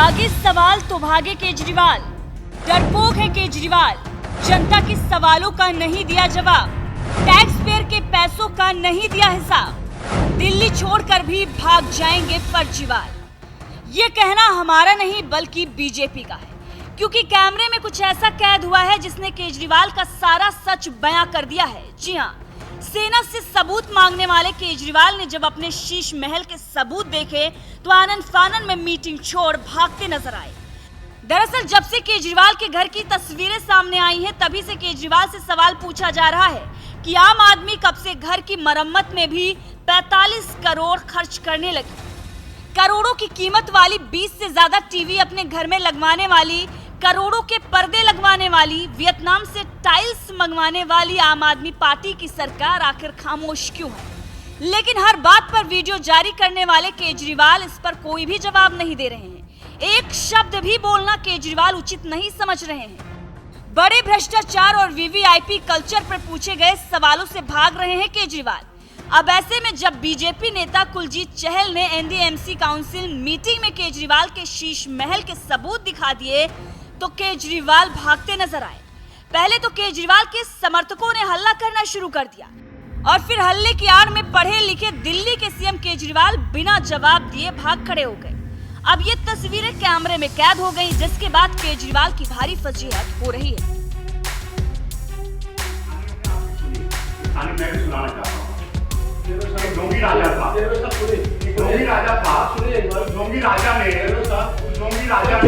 दागे सवाल तो भागे केजरीवाल। डरपोक है केजरीवाल, जनता के सवालों का नहीं दिया जवाब, टैक्स पेयर के पैसों का नहीं दिया हिसाब, दिल्ली छोड़कर भी भाग जाएंगे फर्जीवाल। ये कहना हमारा नहीं बल्कि बीजेपी का है, क्योंकि कैमरे में कुछ ऐसा कैद हुआ है जिसने केजरीवाल का सारा सच बयां कर दिया है। जी हाँ, सेना से सबूत मांगने वाले केजरीवाल ने जब अपने शीश महल के सबूत देखे तो आनंद फानन में मीटिंग छोड़ भागते नजर आए। दरअसल जब से केजरीवाल के घर की तस्वीरें सामने आई हैं, तभी से केजरीवाल से सवाल पूछा जा रहा है कि आम आदमी कब से घर की मरम्मत में भी 45 करोड़ खर्च करने लगी। करोड़ों की कीमत वाली 20 से ज्यादा टीवी अपने घर में लगवाने वाली, करोड़ों के पर्दे लगवाने वाली, वियतनाम से टाइल्स मंगवाने वाली आम आदमी पार्टी की सरकार आखिर खामोश क्यों है? लेकिन हर बात पर वीडियो जारी करने वाले केजरीवाल इस पर कोई भी जवाब नहीं दे रहे हैं। एक शब्द भी बोलना केजरीवाल उचित नहीं समझ रहे हैं। बड़े भ्रष्टाचार और वीवीआईपी कल्चर पर पूछे गए सवालों से भाग रहे हैं केजरीवाल। अब ऐसे में जब बीजेपी नेता कुलजीत चहल ने एनडीएमसी काउंसिल मीटिंग में केजरीवाल के शीश महल के सबूत दिखा दिए तो केजरीवाल भागते नजर आए। पहले तो केजरीवाल के समर्थकों ने हल्ला करना शुरू कर दिया और फिर हल्ले की आड़ में पढ़े लिखे दिल्ली के सीएम केजरीवाल बिना जवाब दिए भाग खड़े हो गए। अब ये तस्वीरें कैमरे में कैद हो गई, जिसके बाद केजरीवाल की भारी फजीहत हो रही है। ढोंगी राजा था, ढोंगी राजा था, ढोंगी राजा ने, ढोंगी राजा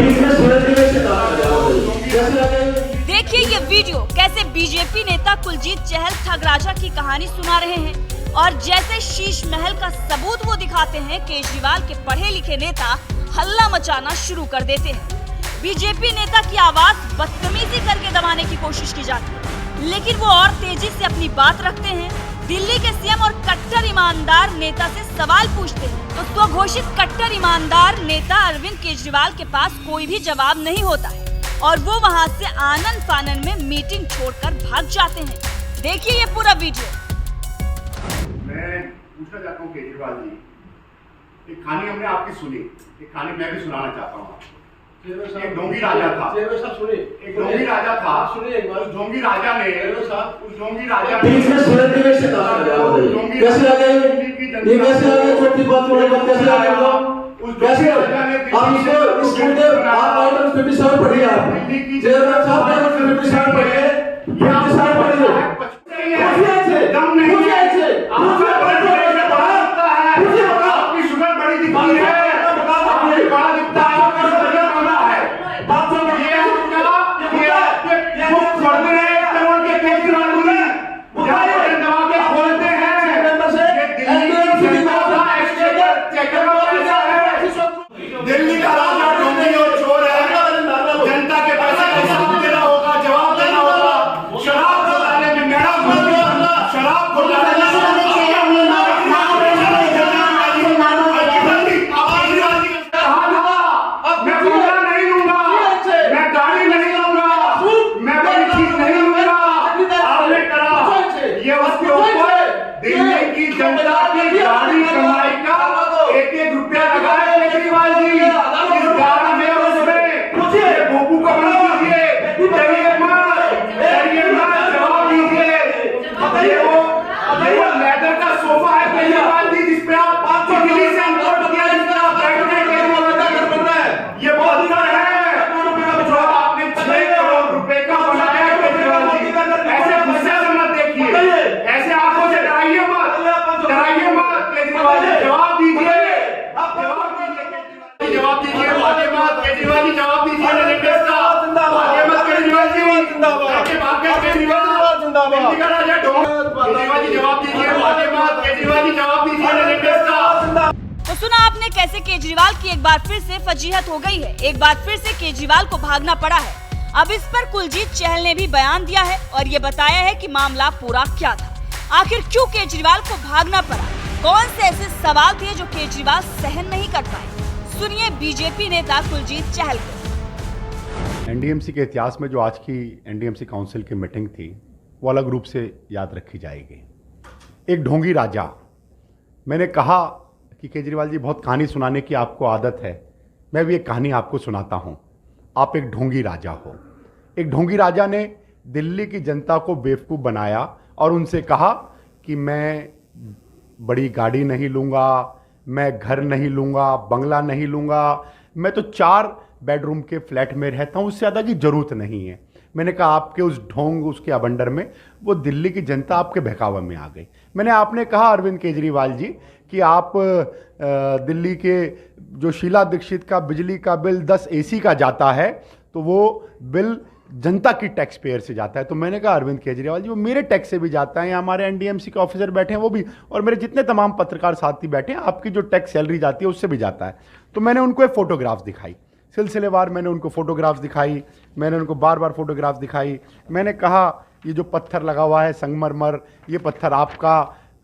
देखिए ये वीडियो कैसे बीजेपी नेता कुलजीत चहल ठग राजा की कहानी सुना रहे हैं और जैसे शीश महल का सबूत वो दिखाते हैं, केजरीवाल के पढ़े लिखे नेता हल्ला मचाना शुरू कर देते हैं। बीजेपी नेता की आवाज बदतमीजी करके दबाने की कोशिश की जाती है, लेकिन वो और तेजी से अपनी बात रखते हैं। दिल्ली के सीएम और कट्टर ईमानदार नेता से सवाल पूछते हैं तो स्वघोषित कट्टर ईमानदार नेता अरविंद केजरीवाल के पास कोई भी जवाब नहीं होता है और वो वहां से आनंद फानन में मीटिंग छोड़कर भाग जाते हैं। देखिए ये पूरा वीडियो। मैं पूछना चाहता हूँ केजरीवाल जी, एक कहानी हमने आपकी सुनी, एक कहानी मैं भी सुनाना चाहता हूँ। एक ढोंगी राजा था, एक ढोंगी राजा था, उस ढोंगी राजा ने, उस ढोंगी राजा ने कैसे आ गए? ये कैसे आ गए? छोटी बात कैसे आ गए? कैसे आप इसको स्कूल के आप आइटम 57 पढ़िए, आप चेयरमैन साहब आइटम 57 पढ़िए, ये आप सारे पढ़िए। दम नहीं है, आपका आपकी शुगर बड़ी दिखती है, आपकी बड़ा दिखता है, आपका शुगर बड़ा है। बात सुन, ये पर्दे हैं करोड़ के केजरीवाल ने जहाँ दबा के खोलते हैं। दिल्ली का राजा ढोंगी और चोर है, जनता के पैसे का हिसाब देना होगा, जवाब देना होगा। शराब घोटाले में मैडम, शराब घोटाले में मैं पूरा नहीं लूंगा, मैं गाड़ी नहीं लूंगा, मैं बड़ी चीज नहीं लूंगा। आपने करा ये उसके ऊपर दिल्ली की जनता की गाड़ी कमाई का एक रुपया लगाए केजरीवाल जी। इस गाड़ी में उसमें भोपू का बना दीजिए, जवाब दीजिए। ये लेदर का सोफा है केजरीवाल जी, जिसपे आप 500 दिल्ली से इंपोर्ट किया, जिस पर आप बैठने के लिए घर बन रहा है। ये बहुत बड़ा है जो आपने 6 करोड़ रुपए का बनाया है केजरीवाल जी। ऐसे गुस्से से मत देखिए, ऐसे आंखों से डराइए मत, डराइए मत। केजरीवाल जी जवाब दीजिए, जवाब दीजिए, आगे मत केजरीवाल जी जवाब दीजिए। लेटेस्ट का आगे मत केजरीवाल जी जिंदाबाद, केजरीवाल जिंदाबाद, दिल्ली का राजा केजरीवाल जी जवाब दीजिए, आगे मत केजरीवाल जी जवाब दीजिए। लेटेस्ट का तो सुना आपने कैसे केजरीवाल की एक बार फिर से फजीहत हो गई है, एक बार फिर से केजरीवाल को भागना पड़ा है। अब इस पर कुलजीत चहल ने भी बयान दिया है और ये बताया है कि मामला पूरा क्या था, आखिर क्यों केजरीवाल को भागना पड़ा, कौन से ऐसे सवाल थे जो केजरीवाल सहन नहीं कर पाए। सुनिए बीजेपी नेता कुलजीत चहल को। एनडीएमसी के इतिहास में जो आज की एनडीएमसी काउंसिल की मीटिंग थी वो अलग रूप से याद रखी जाएगी। एक ढोंगी राजा, मैंने कहा कि केजरीवाल जी बहुत कहानी सुनाने की आपको आदत है, मैं भी एक कहानी आपको सुनाता हूं। आप एक ढोंगी राजा हो। एक ढोंगी राजा ने दिल्ली की जनता को बेवकूफ़ बनाया और उनसे कहा कि मैं बड़ी गाड़ी नहीं लूँगा, मैं घर नहीं लूँगा, बंगला नहीं लूँगा, मैं तो 4 बेडरूम के फ्लैट में रहता हूँ, उससे ज़्यादा की ज़रूरत नहीं है। मैंने कहा आपके उस ढोंग, उसके अबंडर में वो दिल्ली की जनता आपके बहकावे में आ गई। आपने कहा अरविंद केजरीवाल जी कि आप दिल्ली के जो शीला दीक्षित का बिजली का बिल 10 AC का जाता है तो वो बिल जनता की टैक्स पेयर से जाता है। तो मैंने कहा अरविंद केजरीवाल जी वो मेरे टैक्स से भी जाता है, यहाँ हमारे NDMC के ऑफिसर बैठे हैं वो भी, और मेरे जितने तमाम पत्रकार साथी बैठे हैं, आपकी जो टैक्स सैलरी जाती है उससे भी जाता है। तो मैंने उनको एक फ़ोटोग्राफ्स दिखाई, सिलसिलेवार मैंने उनको फ़ोटोग्राफ्स दिखाई, मैंने उनको बार बार फ़ोटोग्राफ्स दिखाई। मैंने कहा ये जो पत्थर लगा हुआ है संगमरमर, ये पत्थर आपका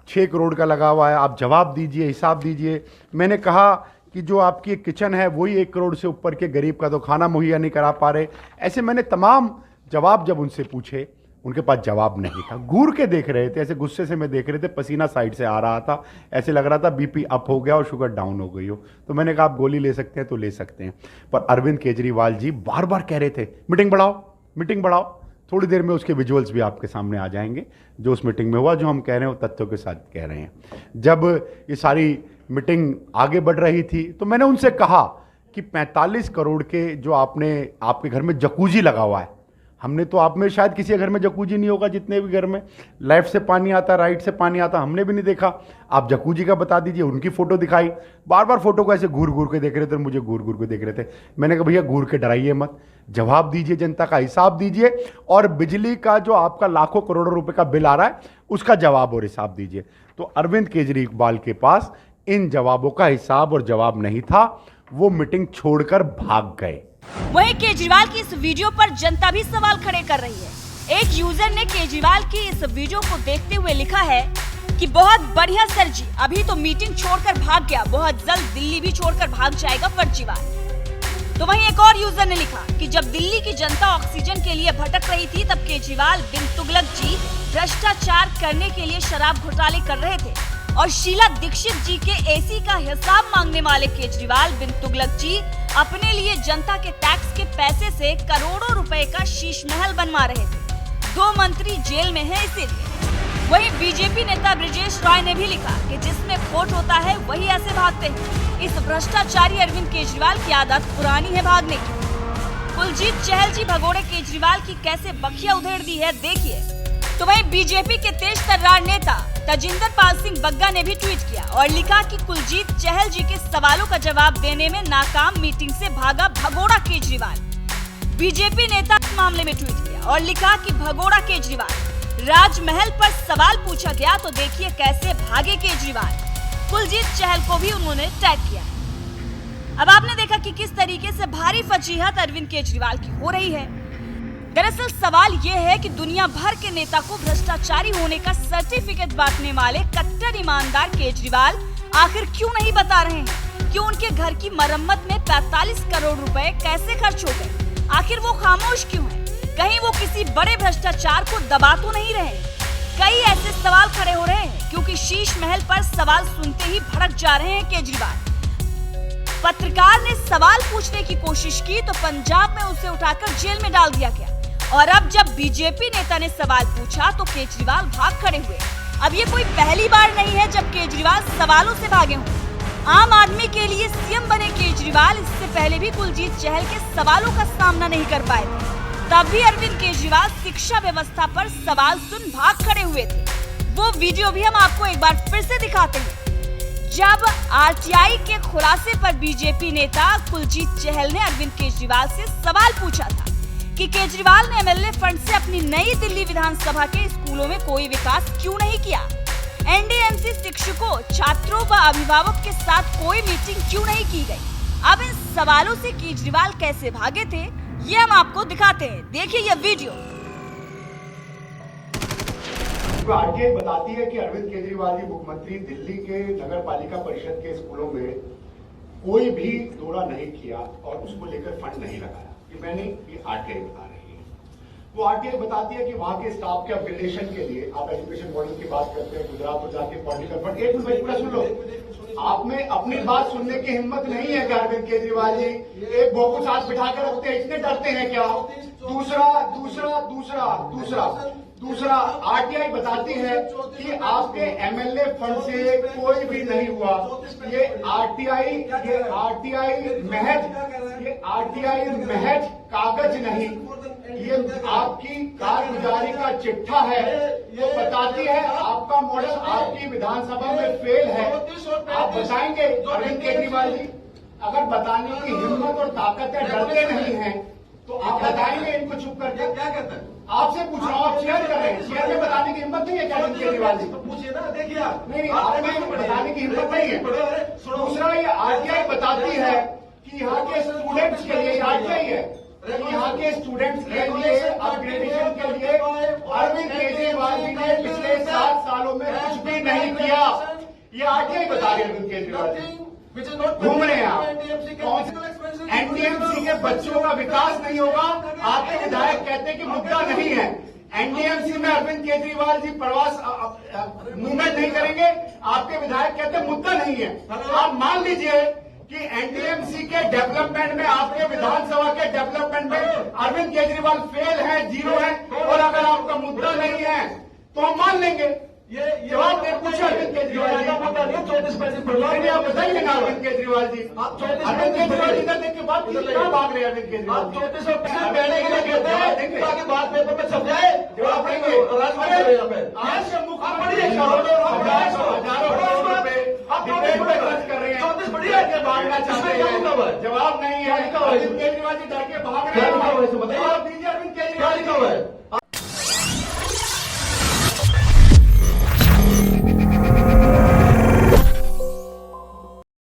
6 करोड़ का लगा हुआ है, आप जवाब दीजिए, हिसाब दीजिए। मैंने कहा कि जो आपकी एक किचन है वही 1 करोड़ से ऊपर के गरीब का तो खाना मुहैया नहीं करा पा रहे। ऐसे मैंने तमाम जवाब जब उनसे पूछे, उनके पास जवाब नहीं था। घूर के देख रहे थे, ऐसे गुस्से से मैं देख रहे थे, पसीना साइड से आ रहा था, ऐसे लग रहा था BP अप हो गया और शुगर डाउन हो गई हो। तो मैंने कहा आप गोली ले सकते हैं तो ले सकते हैं। पर अरविंद केजरीवाल जी बार बार कह रहे थे मीटिंग बढ़ाओ, मीटिंग बढ़ाओ। थोड़ी देर में उसके विजुअल्स भी आपके सामने आ जाएंगे, जो उस मीटिंग में हुआ, जो हम कह रहे हैं वो तथ्यों के साथ कह रहे हैं। जब ये सारी मीटिंग आगे बढ़ रही थी तो मैंने उनसे कहा कि 45 करोड़ के जो आपके घर में जकूजी लगा हुआ है, हमने तो आप में शायद किसी घर में जकूजी नहीं होगा, जितने भी घर में लेफ्ट से पानी आता, राइट से पानी आता, हमने भी नहीं देखा। आप जकूजी का बता दीजिए। उनकी फ़ोटो दिखाई, बार बार फोटो को ऐसे घूर घूर के देख रहे थे, मुझे घूर घूर के देख रहे थे। मैंने कहा भैया घूर के डराइए मत, जवाब दीजिए, जनता का हिसाब दीजिए, और बिजली का जो आपका लाखों करोड़ों रुपए का बिल आ रहा है उसका जवाब और हिसाब दीजिए। तो अरविंद केजरीवाल के पास इन जवाबों का हिसाब और जवाब नहीं था, वो मीटिंग छोड़कर भाग गए। वहीं केजरीवाल की इस वीडियो पर जनता भी सवाल खड़े कर रही है। एक यूजर ने केजरीवाल की इस वीडियो को देखते हुए लिखा है कि बहुत बढ़िया सर जी, अभी तो मीटिंग छोड़कर भाग गया, बहुत जल्द दिल्ली भी छोड़कर भाग जाएगा फर्जीवाल। तो वहीं एक और यूजर ने लिखा कि जब दिल्ली की जनता ऑक्सीजन के लिए भटक रही थी तब केजरीवाल बिन तुगलक जी भ्रष्टाचार करने के लिए शराब घोटाले कर रहे थे, और शीला दीक्षित जी के AC का हिसाब मांगने वाले केजरीवाल बिन तुगलक जी अपने लिए जनता के टैक्स के पैसे से करोड़ों रुपए का शीश महल बनवा रहे थे। 2 मंत्री जेल में हैं इसीलिए। वहीं बीजेपी नेता ब्रिजेश रॉय ने भी लिखा कि जिसमें खोट होता है वही ऐसे भागते हैं। इस भ्रष्टाचारी अरविंद केजरीवाल की आदत पुरानी है भागने की। कुलजीत चहल जी भगोड़े केजरीवाल की कैसे बखिया उधेड़ दी है देखिए। तो वहीं बीजेपी के तेज तर्रार नेता तजिंदर पाल सिंह बग्गा ने भी ट्वीट किया और लिखा कि कुलजीत चहल जी के सवालों का जवाब देने में नाकाम मीटिंग से भागा भगोड़ा केजरीवाल। बीजेपी नेता इस मामले में ट्वीट किया और लिखा कि भगोड़ा केजरीवाल, राजमहल पर सवाल पूछा गया तो देखिए कैसे भागे केजरीवाल। कुलजीत चहल को भी उन्होंने टैग किया। अब आपने देखा कि किस तरीके से भारी फजीहत अरविंद केजरीवाल की हो रही है। दरअसल सवाल ये है कि दुनिया भर के नेता को भ्रष्टाचारी होने का सर्टिफिकेट बांटने वाले कट्टर ईमानदार केजरीवाल आखिर क्यों नहीं बता रहे हैं? क्यों उनके घर की मरम्मत में 45 करोड़ रुपए कैसे खर्च हो गए? आखिर वो खामोश क्यों हैं? कहीं वो किसी बड़े भ्रष्टाचार को दबा तो नहीं रहे? कई ऐसे सवाल खड़े हो रहे हैं क्योंकि शीश महल पर सवाल सुनते ही भड़क जा रहे हैं केजरीवाल। पत्रकार ने सवाल पूछने की कोशिश की तो पंजाब में उसे उठाकर जेल में डाल दिया गया, और अब जब बीजेपी नेता ने सवाल पूछा तो केजरीवाल भाग खड़े हुए। अब ये कोई पहली बार नहीं है जब केजरीवाल सवालों से भागे हों। आम आदमी के लिए CM बने केजरीवाल इससे पहले भी कुलजीत चहल के सवालों का सामना नहीं कर पाए थे। तब भी अरविंद केजरीवाल शिक्षा व्यवस्था पर सवाल सुन भाग खड़े हुए थे। वो वीडियो भी हम आपको एक बार फिर से दिखाते हैं, जब RTI के खुलासे पर बीजेपी नेता कुलजीत चहल ने अरविंद केजरीवाल से सवाल पूछा था कि केजरीवाल ने MLA फंड से अपनी नई दिल्ली विधानसभा के स्कूलों में कोई विकास क्यों नहीं किया? NDMC शिक्षकों, छात्रों व अभिभावक के साथ कोई मीटिंग क्यों नहीं की गई? अब इन सवालों से केजरीवाल कैसे भागे थे ये हम आपको दिखाते हैं, देखिए यह वीडियो। RTI बताती है कि अरविंद केजरीवाल जी मुख्यमंत्री दिल्ली के नगर पालिका परिषद के स्कूलों में कोई भी दौरा नहीं किया और उसको लेकर फंड नहीं लगाया। ये RTI बता रही है। वो RTI बताती है कि वहां के स्टाफ के अपग्रेडेशन के लिए, आप एजुकेशन मॉडल की बात करते हैं, गुजरात को जाके पॉलिटिकल फंड, एक मिनट पूरा सुन लो, आप में अपनी बात सुनने की हिम्मत नहीं है क्या अरविंद केजरीवाल जी? एक भोग को साथ बिठा कर रखते हैं, इतने डरते हैं क्या? दूसरा आरटीआई बताती है कि आपके एमएलए फंड से कोई भी नहीं हुआ। ये आरटीआई महज कागज नहीं, ये आपकी कारगुजारी का चिट्ठा है। वो बताती है आपका मॉडल आपकी विधानसभा में फेल है। आप बताएंगे अरविंद केजरीवाल जी? अगर बताने की हिम्मत और ताकत है, डरते नहीं हैं, तो आप बताएंगे इनको चुप करके? क्या कहते हैं? आपसे पूछ रहा हूँ, आप शेयर कर रहे हैं, शेयर में बताने की हिम्मत नहीं है क्या अरविंद केजरीवाल जी? पूछिए ना, देखिए आप नहीं, आपने बताने की हिम्मत नहीं है। दूसरा, ये आरटीआई बताती है कि यहाँ के स्टूडेंट्स के लिए, आरटीआई है, यहाँ के स्टूडेंट्स के लिए अपग्रेडेशन के लिए अरविंद केजरीवाल जी ने पिछले 7 सालों में कुछ भी नहीं किया। ये आरटीआई बता रही है अरविंद केजरीवाल जी। घूम रहे हैं आप। एनडीएमसी के बच्चों का विकास नहीं होगा। आपके विधायक कहते हैं कि मुद्दा नहीं है। एनडीएमसी में अरविंद केजरीवाल जी प्रवास मूवमेंट नहीं करेंगे। आपके विधायक कहते हैं मुद्दा नहीं है। आप मान लीजिए कि एनडीएमसी के डेवलपमेंट में, आपके विधानसभा के डेवलपमेंट में अरविंद केजरीवाल फेल है, 0 है, और अगर आपका मुद्दा नहीं है तो हम मान लेंगे। ये जवाब दे पूछे अरविंद केजरीवाल जी। 34 पैसे आप बताइए ना अरविंद केजरीवाल जी। अरविंद केजरीवाल जी देख के बाद कहाँ भाग रहे हैं अरविंद केजरीवाल? आप 3400 पहले के लिए कहते हैं ताकि बात पेपर पे छप जाए। जवाब देंगे। आज से मुख्यमंत्री हजारों करोड़ रुपए डिबेट में खर्च कर रहे हैं, 34 बढ़िया के भागना चाहते हैं। जवाब नहीं है। अरविंद केजरीवाल जी डर के भाग रहे हैं। जवाब दीजिए अरविंद केजरीवाल जी।